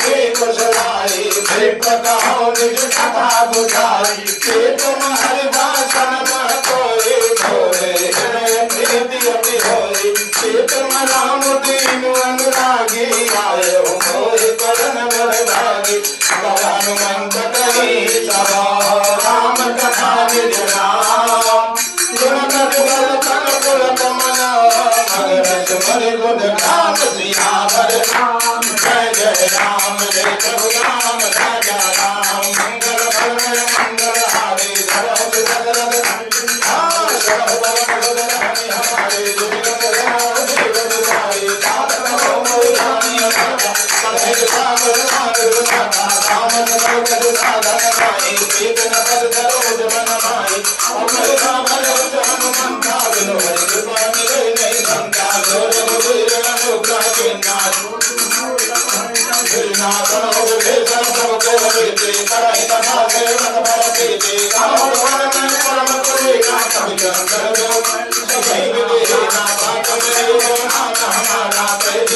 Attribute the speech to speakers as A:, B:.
A: कुशलाई कहो निज कथा बुझाई के तुम हरिदासन में कोई भोरे हृदय प्रीति अति होई के तुम राम दीन अनुरागी आए हो मोहि करण वरदागी हनुमंत कही सदा राम कथा निज नाम गुण बल तन कुल कमना मगर मर गुण गान सियावर राम जय जय राम जय प्रभु राम राजा राम मंगल भवन मंगल हारे धरम दशरथ हमारे दुर्गम राम जीवन सारे साधन हो रानी सदैव सागर सागर सदा राम सर्वद साधन माई चेतन पद सरोज मन माई अमर राम हनुमंता बिनु हरि कृपा मिले नहीं संता जो रघुवीर अनुग्रह के नाथ नाथन हो भेषण सब को भेजे करहि तथा सेवक बल भेजे कामड़ वन में परम करे नाथ विचरण कर दो सदैव देहि नाथ मेरे नाथ हमारा पैज